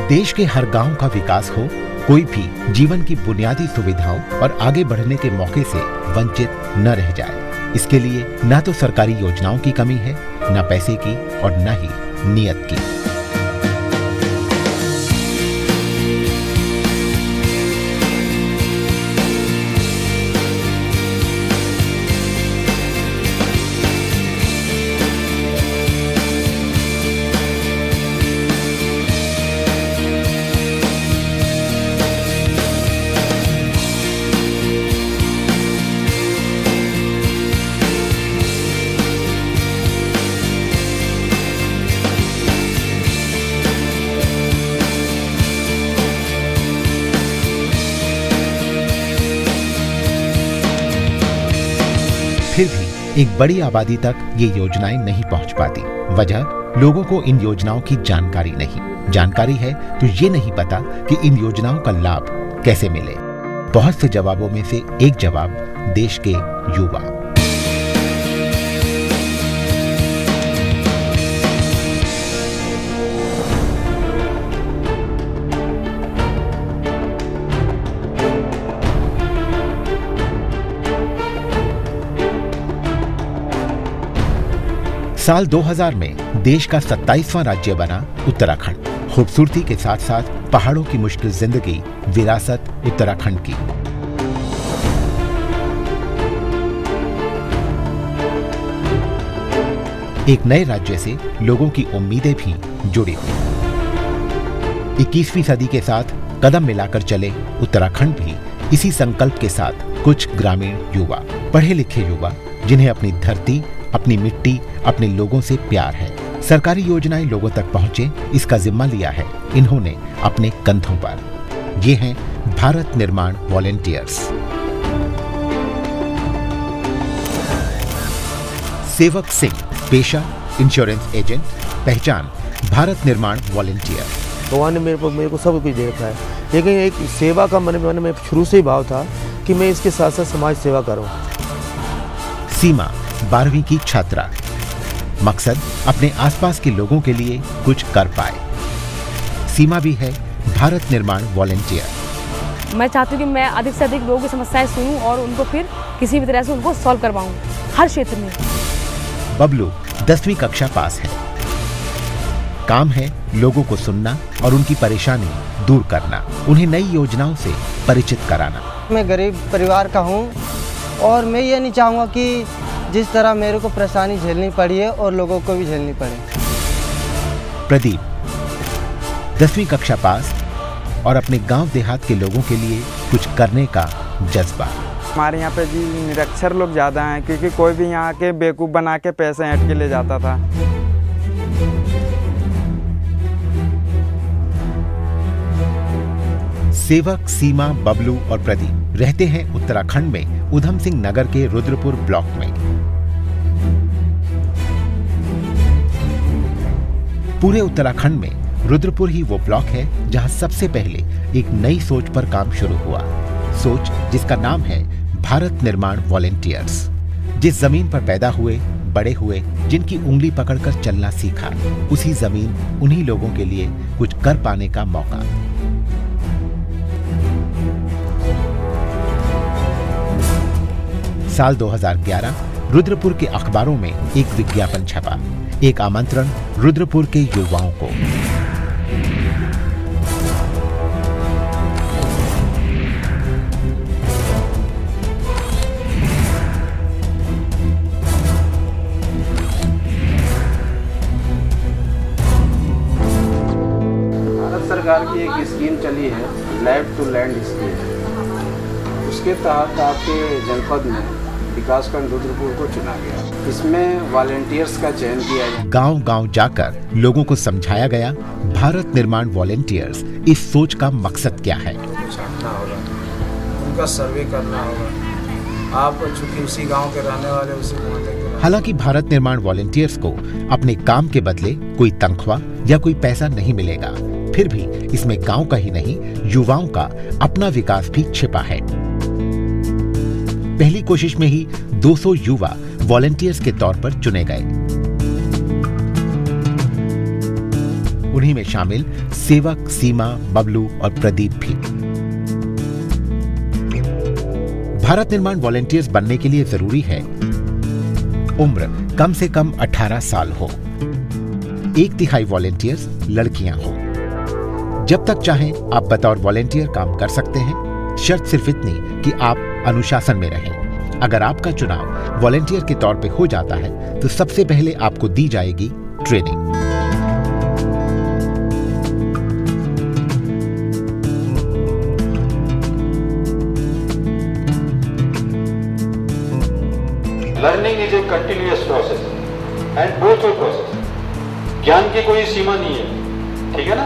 देश के हर गांव का विकास हो, कोई भी जीवन की बुनियादी सुविधाओं और आगे बढ़ने के मौके से वंचित न रह जाए। इसके लिए न तो सरकारी योजनाओं की कमी है, न पैसे की और न ही नियत की। फिर भी एक बड़ी आबादी तक ये योजनाएं नहीं पहुंच पाती। वजह, लोगों को इन योजनाओं की जानकारी नहीं। जानकारी है तो ये नहीं पता कि इन योजनाओं का लाभ कैसे मिले। बहुत से जवाबों में से एक जवाब देश के युवा। साल 2000 में देश का 27वां राज्य बना उत्तराखंड। खूबसूरती के साथ साथ पहाड़ों की मुश्किल जिंदगी विरासत उत्तराखंड की। एक नए राज्य से लोगों की उम्मीदें भी जुड़ी हुई। 21वीं सदी के साथ कदम मिलाकर चले उत्तराखंड भी इसी संकल्प के साथ कुछ ग्रामीण युवा, पढ़े लिखे युवा, जिन्हें अपनी धरती, अपनी मिट्टी, अपने लोगों से प्यार है, सरकारी योजनाएं लोगों तक पहुंचे, इसका जिम्मा लिया है इन्होंने अपने कंधों पर। ये हैं भारत निर्माण वॉलेंटियर्स। सेवक सिंह, पेशा इंश्योरेंस एजेंट, पहचान भारत निर्माण वॉलेंटियर। भगवान ने मेरे को सब कुछ दे रखा है, लेकिन एक सेवा का मन में शुरू से ही भाव था कि मैं इसके साथ साथ समाज सेवा करूं। सीमा 12वीं की छात्रा, मकसद अपने आसपास के लोगों के लिए कुछ कर पाए। सीमा भी है भारत निर्माण वॉलेंटियर। मैं चाहती हूँ कि मैं अधिक से अधिक लोगों की समस्याएं सुनूं और उनको फिर किसी भी तरह से उनको सॉल्व करवाऊं हर क्षेत्र में। बबलू 10वीं कक्षा पास है। काम है लोगों को सुनना और उनकी परेशानी दूर करना, उन्हें नई योजनाओं से परिचित कराना। मैं गरीब परिवार का हूँ और मैं ये नहीं चाहूँगा कि जिस तरह मेरे को परेशानी झेलनी पड़ी है और लोगों को भी झेलनी पड़े। प्रदीप 10वीं कक्षा पास और अपने गांव देहात के लोगों के लिए कुछ करने का जज्बा। हमारे यहाँ पे जी निरक्षर लोग ज़्यादा हैं, क्योंकि कोई भी यहाँ के बेवकूफ़ बना के पैसे ऐंठ के ले जाता था। सेवक, सीमा, बबलू और प्रदीप रहते हैं उत्तराखंड में उधम सिंह नगर के रुद्रपुर ब्लॉक में। पूरे उत्तराखंड में रुद्रपुर ही वो ब्लॉक है जहां सबसे पहले एक नई सोच पर काम शुरू हुआ। सोच जिसका नाम है भारत निर्माण वॉलेंटियर्स। जिस जमीन पर पैदा हुए, बड़े हुए, जिनकी उंगली पकड़कर चलना सीखा, उसी जमीन, उन्हीं लोगों के लिए कुछ कर पाने का मौका। साल 2011 रुद्रपुर के अखबारों में एक विज्ञापन छपा, एक आमंत्रण रुद्रपुर के युवाओं को। भारत सरकार की एक स्कीम चली है, लैब टू लैंड स्कीम। उसके तहत आपके जनपद में विकासखंड रुद्रपुर को चुना गया। इसमें वॉलेंटियर्स का चयन किया गया। गांव-गांव जाकर लोगों को समझाया गया भारत निर्माण वॉलेंटियर्स इस सोच का मकसद क्या है। छांटना होगा, उनका सर्वे करना होगा। आप चूंकि उसी गांव के रहने वाले, उसी मोहल्ले। हालांकि भारत निर्माण वॉलेंटियर्स को अपने काम के बदले कोई तनख्वाह या कोई पैसा नहीं मिलेगा, फिर भी इसमें गांव का ही नहीं, युवाओं का अपना विकास भी छिपा है। पहली कोशिश में ही 200 युवा वॉलेंटियर्स के तौर पर चुने गए। उन्हीं में शामिल सेवक, सीमा, बबलू और प्रदीप भी। भारत निर्माण वॉलंटियर्स बनने के लिए जरूरी है उम्र कम से कम 18 साल हो। 1/3 वॉलंटियर्स लड़कियां हो। जब तक चाहें आप बतौर वॉलंटियर काम कर सकते हैं। शर्त सिर्फ इतनी कि आप अनुशासन में रहें। अगर आपका चुनाव वॉलंटियर के तौर पे हो जाता है तो सबसे पहले आपको दी जाएगी training. Learning is a continuous process and both process. ज्ञान की कोई सीमा नहीं है, ठीक है ना।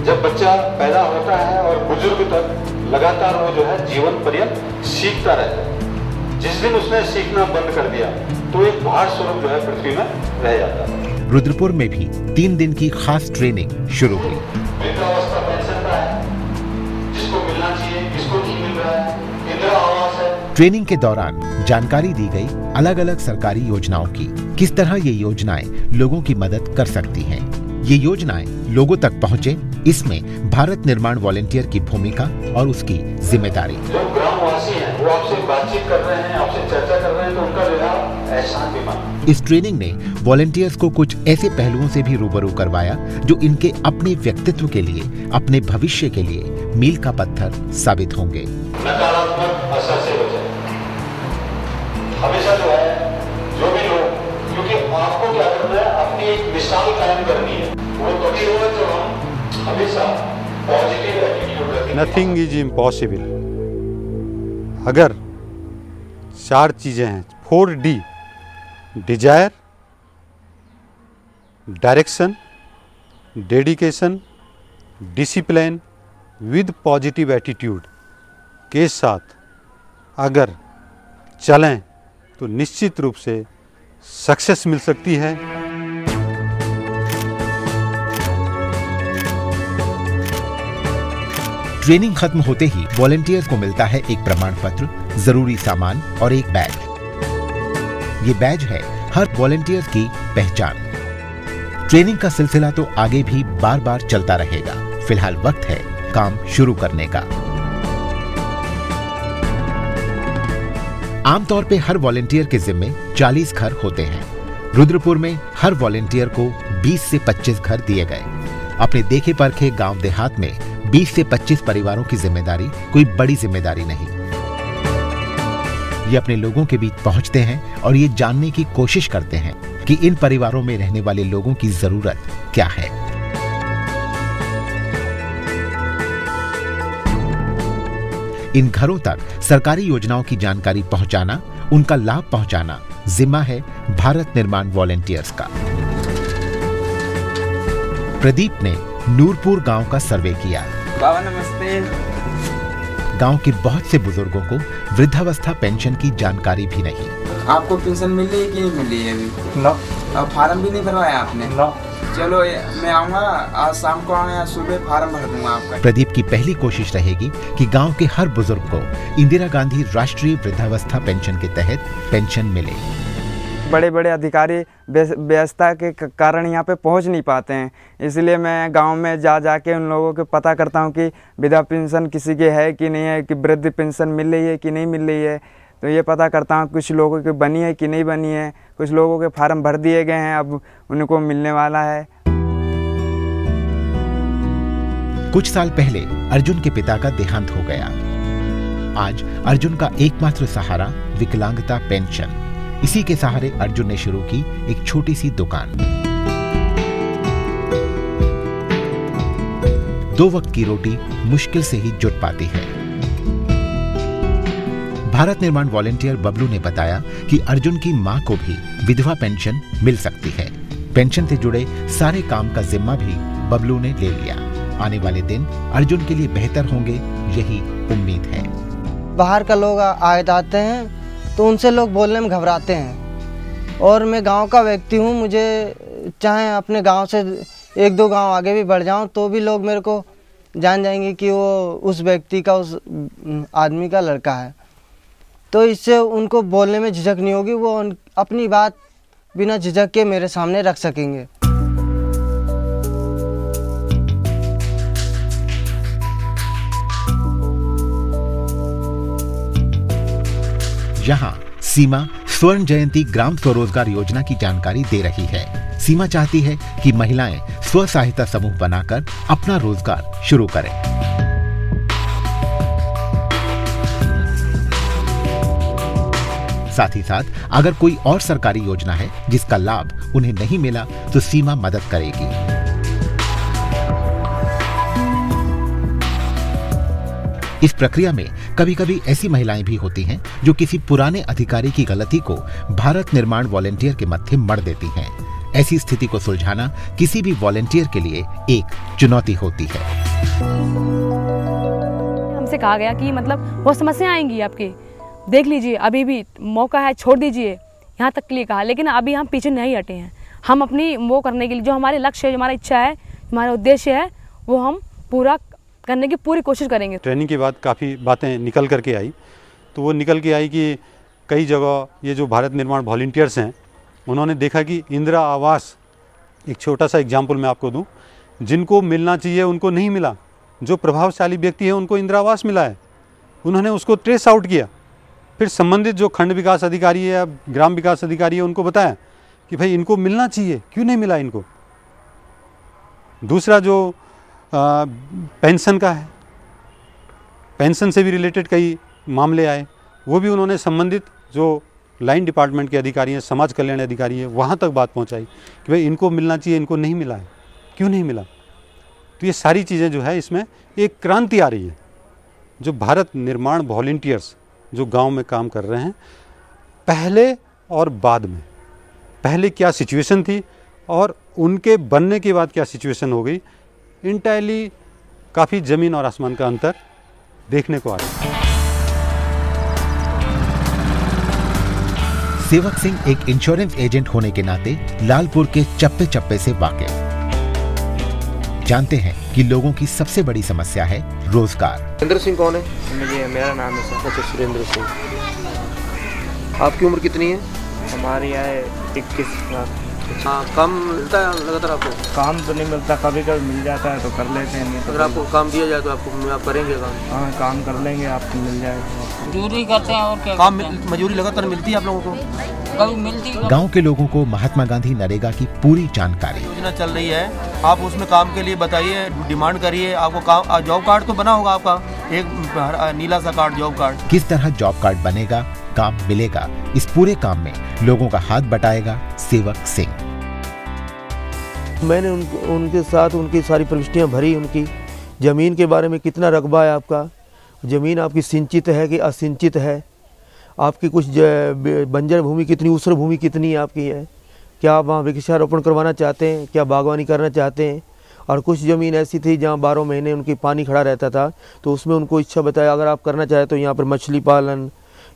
जब बच्चा पैदा होता है और बुजुर्ग तक लगातार वो जो है जीवन पर्यंत सीखता रहता है। जिस दिन उसने सीखना बंद कर दिया तो एक भार स्वरूप जो है पृथ्वी में रह जाता है। रुद्रपुर में भी 3 दिन की खास ट्रेनिंग शुरू हुई। वृद्धावस्था पेंशन का है, जिसको मिलना चाहिए, किसको नहीं मिल रहा है, इंदिरा आवास है। ट्रेनिंग के दौरान जानकारी दी गई अलग अलग सरकारी योजनाओं की, किस तरह ये योजनाएं लोगों की मदद कर सकती हैं। ये योजनाएं लोगों तक पहुंचे, इसमें भारत निर्माण वॉलंटियर की भूमिका और उसकी जिम्मेदारी। जो ग्रामवासी हैं वो आपसे बातचीत कर रहे हैं, आपसे चर्चा कर रहे हैं, तो उनका जो है एहसान भी मानो। इस ट्रेनिंग ने वॉलंटियर्स को कुछ ऐसे पहलुओं से भी रूबरू करवाया जो इनके अपने व्यक्तित्व के लिए, अपने भविष्य के लिए मील का पत्थर साबित होंगे। नकारात्मक असर से बचें। हमेशा जो है जो भी लोग, क्योंकि आपको क्या करना है, अपनी एक मिसाल कायम करनी है। वो तभी होगा जो हम हमेशा पॉजिटिव एटीट्यूड रखें। Nothing is impossible. अगर 4 चीजें हैं, 4D, desire, direction, dedication, discipline with positive attitude के साथ अगर चलें तो निश्चित रूप से सक्सेस मिल सकती है। ट्रेनिंग खत्म होते ही वॉलंटियर्स को मिलता है एक प्रमाण पत्र, जरूरी सामान और एक बैज। ये बैज है हर वॉलंटियर की पहचान। ट्रेनिंग का सिलसिला तो आगे भी बार बार चलता रहेगा। फिलहाल वक्त है काम शुरू करने का। आमतौर पे हर वॉलंटियर के जिम्मे 40 घर होते हैं। रुद्रपुर में हर वॉलंटियर को 20 से 25 घर दिए गए। अपने देखे परखे गांव देहात में 20 से 25 परिवारों की जिम्मेदारी कोई बड़ी जिम्मेदारी नहीं। ये अपने लोगों के बीच पहुंचते हैं और ये जानने की कोशिश करते हैं कि इन परिवारों में रहने वाले लोगों की जरूरत क्या है। इन घरों तक सरकारी योजनाओं की जानकारी पहुंचाना, उनका लाभ पहुंचाना जिम्मा है भारत निर्माण वॉलंटियर्स का। प्रदीप ने नूरपुर गांव का सर्वे किया। बाबा नमस्ते। गांव के बहुत से बुजुर्गों को वृद्धावस्था पेंशन की जानकारी भी नहीं। आपको पेंशन मिल रही है कि नहीं मिल रही है अभी? नो। अब फार्म भी नहीं भरवाया आपने? नो। चलो मैं आऊँगा, आज शाम को आऊँगा या सुबह फार्म भर दूंगा आपका। प्रदीप की पहली कोशिश रहेगी कि गांव के हर बुजुर्ग को इंदिरा गांधी राष्ट्रीय वृद्धावस्था पेंशन के तहत पेंशन मिले। बड़े बड़े अधिकारी व्यस्तता के कारण यहाँ पे पहुँच नहीं पाते हैं, इसलिए मैं गांव में जाके उन लोगों को पता करता हूँ कि वृद्धा पेंशन किसी के है कि नहीं है, कि वृद्ध पेंशन मिल रही है कि नहीं मिल रही है। तो ये पता करता हूँ कुछ लोगों की बनी है कि नहीं बनी है। कुछ लोगों के फार्म भर दिए गए हैं, अब उनको मिलने वाला है। कुछ साल पहले अर्जुन के पिता का देहांत हो गया। आज अर्जुन का एकमात्र सहारा विकलांगता पेंशन। इसी के सहारे अर्जुन ने शुरू की एक छोटी सी दुकान। 2 वक्त की रोटी मुश्किल से ही जुट पाती है। भारत निर्माण वॉलंटियर बबलू ने बताया कि अर्जुन की मां को भी विधवा पेंशन मिल सकती है। पेंशन से जुड़े सारे काम का जिम्मा भी बबलू ने ले लिया। आने वाले दिन अर्जुन के लिए बेहतर होंगे, यही उम्मीद है। बाहर का लोग आते हैं तो उनसे लोग बोलने में घबराते हैं, और मैं गांव का व्यक्ति हूं। मुझे चाहे अपने गांव से 1-2 गांव आगे भी बढ़ जाऊं तो भी लोग मेरे को जान जाएंगे कि वो उस व्यक्ति का, उस आदमी का लड़का है। तो इससे उनको बोलने में झिझक नहीं होगी, वो अपनी बात बिना झिझक के मेरे सामने रख सकेंगे। यहाँ सीमा स्वर्ण जयंती ग्राम स्वरोजगार योजना की जानकारी दे रही है। सीमा चाहती है कि महिलाएं स्व सहायता समूह बनाकर अपना रोजगार शुरू करें। साथ ही साथ अगर कोई और सरकारी योजना है जिसका लाभ उन्हें नहीं मिला तो सीमा मदद करेगी। इस प्रक्रिया में कभी कभी ऐसी महिलाएं भी होती हैं जो किसी पुराने अधिकारी की गलती को भारत निर्माण वॉलेंटियर के मत्थे मढ़ देती हैं। ऐसी स्थिति को सुलझाना किसी भी वॉलेंटियर के लिए एक चुनौती होती है। हमसे कहा गया कि मतलब बहुत समस्याएं आएंगी आपके, देख लीजिए अभी भी मौका है, छोड़ दीजिए, यहाँ तक के लिए कहा। लेकिन अभी हम पीछे नहीं हटे हैं। हम अपनी वो करने के लिए जो हमारे लक्ष्य है, जो हमारा इच्छा है, हमारा उद्देश्य है, वो हम पूरा करने की पूरी कोशिश करेंगे। ट्रेनिंग के बाद काफ़ी बातें निकल करके आई, तो वो निकल के आई कि कई जगह ये जो भारत निर्माण वॉलंटियर्स हैं उन्होंने देखा कि इंदिरा आवास, एक छोटा सा एग्जाम्पल मैं आपको दूं, जिनको मिलना चाहिए उनको नहीं मिला। जो प्रभावशाली व्यक्ति है उनको इंदिरा आवास मिला है, उन्होंने उसको ट्रेस आउट किया। फिर संबंधित जो खंड विकास अधिकारी है या ग्राम विकास अधिकारी है उनको बताया कि भाई इनको मिलना चाहिए, क्यों नहीं मिला इनको। दूसरा जो पेंशन का है, पेंशन से भी रिलेटेड कई मामले आए, वो भी उन्होंने संबंधित जो लाइन डिपार्टमेंट के अधिकारी हैं, समाज कल्याण अधिकारी है, वहाँ तक बात पहुँचाई कि भाई इनको मिलना चाहिए, इनको नहीं मिला है, क्यों नहीं मिला। तो ये सारी चीज़ें जो है इसमें एक क्रांति आ रही है। जो भारत निर्माण वॉलंटियर्स जो गांव में काम कर रहे हैं, पहले और बाद में, पहले क्या सिचुएशन थी और उनके बनने के बाद क्या सिचुएशन हो गई, इंटायरली काफ़ी ज़मीन और आसमान का अंतर देखने को आ रहा है। सेवक सिंह एक इंश्योरेंस एजेंट होने के नाते लालपुर के चप्पे चप्पे से वाकिफ, जानते हैं कि लोगों की सबसे बड़ी समस्या है रोजगार। सुरेंद्र सिंह कौन है? मेरा नाम है सर। अच्छा, सुरेंद्र सिंह। आपकी उम्र कितनी है? हमारी है 21 साल। हाँ, काम मिलता है लगातार आपको? काम तो नहीं मिलता, कभी कभी मिल जाता है तो कर लेते हैं, नहीं तो अगर आपको काम दिया जाए तो आप करेंगे काम? हाँ, काम कर लेंगे, आपको मिल जाएगा। मजदूरी करते हैं और क्या काम मजदूरी लगातार मिलती है आप लोगों को? कभी मिलती। गांव के लोगों को महात्मा गांधी नरेगा की पूरी जानकारी। योजना चल रही है, आप उसमें काम के लिए बताइए, डिमांड करिए। आपको काम, जॉब कार्ड तो बना होगा आपका, एक नीला सा कार्ड, जॉब कार्ड। किस तरह जॉब कार्ड बनेगा, काम मिलेगा, इस पूरे काम में लोगों का हाथ बटाएगा सेवक सिंह। मैंने उनके साथ उनकी सारी प्रविष्टियाँ भरी, उनकी ज़मीन के बारे में, कितना रकबा है आपका, ज़मीन आपकी सिंचित है कि असिंचित है, आपकी कुछ बंजर भूमि कितनी, ऊसर भूमि कितनी आपकी है, क्या आप वहाँ वृक्षारोपण करवाना चाहते हैं, क्या बागवानी करना चाहते हैं। और कुछ ज़मीन ऐसी थी जहाँ 12 महीने उनकी पानी खड़ा रहता था, तो उसमें उनको इच्छा बताया अगर आप करना चाहें तो यहाँ पर मछली पालन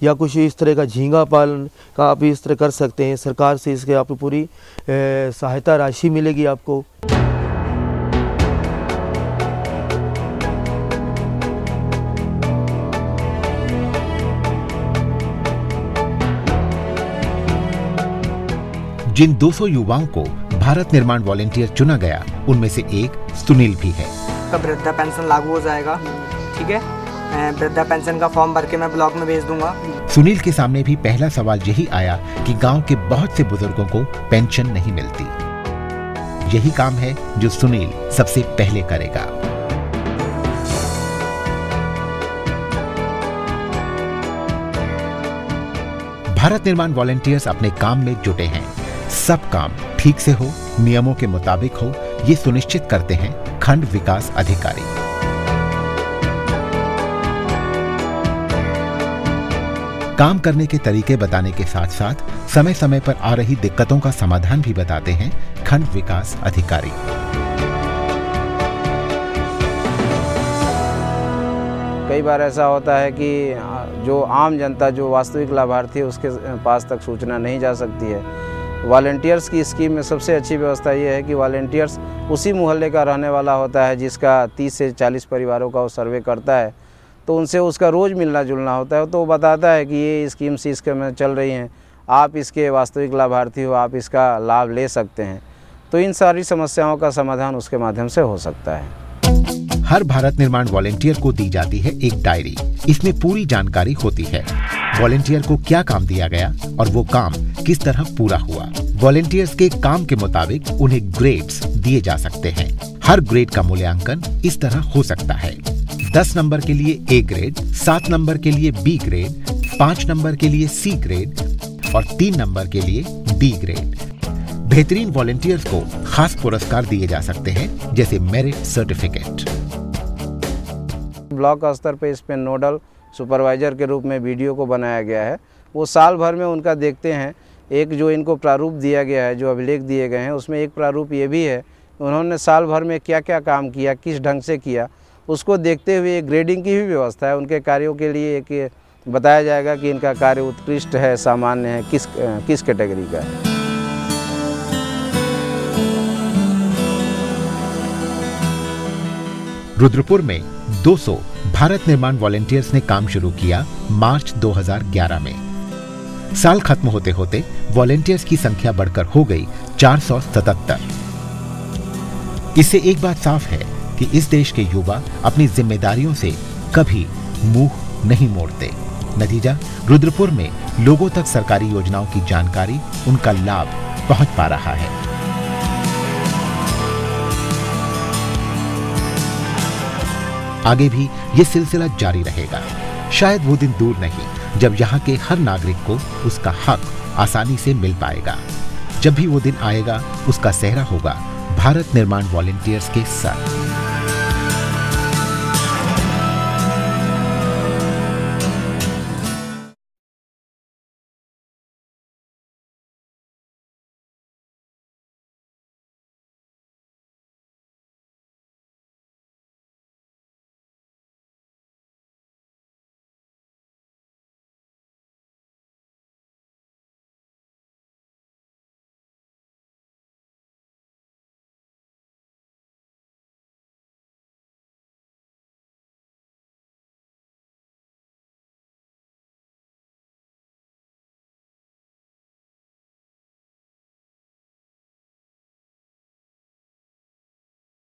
या कुछ इस तरह का झींगा पालन का आप इस तरह कर सकते हैं। सरकार से इसके आपको पूरी सहायता राशि मिलेगी आपको। जिन 200 युवाओं को भारत निर्माण वॉलंटियर चुना गया, उनमें से एक सुनील भी है। वृद्धा पेंशन लागू हो जाएगा, ठीक है, वृद्धा पेंशन का फॉर्म भर के मैं ब्लॉक में भेज दूंगा। सुनील के सामने भी पहला सवाल यही आया कि गांव के बहुत से बुजुर्गों को पेंशन नहीं मिलती। यही काम है जो सुनील सबसे पहले करेगा। भारत निर्माण वॉलंटियर्स अपने काम में जुटे हैं। सब काम ठीक से हो, नियमों के मुताबिक हो, ये सुनिश्चित करते हैं खंड विकास अधिकारी। काम करने के तरीके बताने के साथ साथ समय समय पर आ रही दिक्कतों का समाधान भी बताते हैं खंड विकास अधिकारी। कई बार ऐसा होता है कि जो आम जनता, जो वास्तविक लाभार्थी है, उसके पास तक सूचना नहीं जा सकती है। वॉलंटियर्स की स्कीम में सबसे अच्छी व्यवस्था ये है कि वॉलंटियर्स उसी मोहल्ले का रहने वाला होता है जिसका 30 से 40 परिवारों का वो सर्वे करता है, तो उनसे उसका रोज़ मिलना जुलना होता है। तो वो बताता है कि ये स्कीम सी इसके में चल रही हैं, आप इसके वास्तविक लाभार्थी हो, आप इसका लाभ ले सकते हैं। तो इन सारी समस्याओं का समाधान उसके माध्यम से हो सकता है। हर भारत निर्माण वॉलंटियर को दी जाती है एक डायरी। इसमें पूरी जानकारी होती है। वॉलेंटियर को क्या काम दिया गया और वो काम किस तरह पूरा हुआ। वॉलेंटियर्स के काम के मुताबिक उन्हें ग्रेड्स दिए जा सकते हैं। हर ग्रेड का मूल्यांकन इस तरह हो सकता है: 10 नंबर के लिए A ग्रेड, 7 नंबर के लिए B ग्रेड, 5 नंबर के लिए C ग्रेड और 3 नंबर के लिए D ग्रेड। बेहतरीन वॉलेंटियर्स को खास पुरस्कार दिए जा सकते हैं, जैसे मेरिट सर्टिफिकेट। ब्लॉक स्तर पे इस पे नोडल सुपरवाइजर के रूप में वीडियो को बनाया गया है। वो साल भर में उनका देखते हैं। एक जो इनको प्रारूप दिया गया है, जो अभिलेख दिए गए हैं, उसमें एक प्रारूप ये भी है उन्होंने साल भर में क्या क्या काम किया, किस ढंग से किया, उसको देखते हुए ग्रेडिंग की भी व्यवस्था है। उनके कार्यों के लिए एक बताया जाएगा कि इनका कार्य उत्कृष्ट है, सामान्य है, किस कैटेगरी का है। रुद्रपुर में 200 भारत निर्माण वॉलेंटियर्स ने काम शुरू किया मार्च 2011 में। साल खत्म होते होते वॉलेंटियर्स की संख्या बढ़कर हो गई 477। इससे एक बात साफ है कि इस देश के युवा अपनी जिम्मेदारियों से कभी मुंह नहीं मोड़ते। नतीजा, रुद्रपुर में लोगों तक सरकारी योजनाओं की जानकारी, उनका लाभ पहुंच पा रहा है। आगे भी ये सिलसिला जारी रहेगा। शायद वो दिन दूर नहीं जब यहाँ के हर नागरिक को उसका हक आसानी से मिल पाएगा। जब भी वो दिन आएगा, उसका सेहरा होगा भारत निर्माण वॉलेंटियर्स के साथ।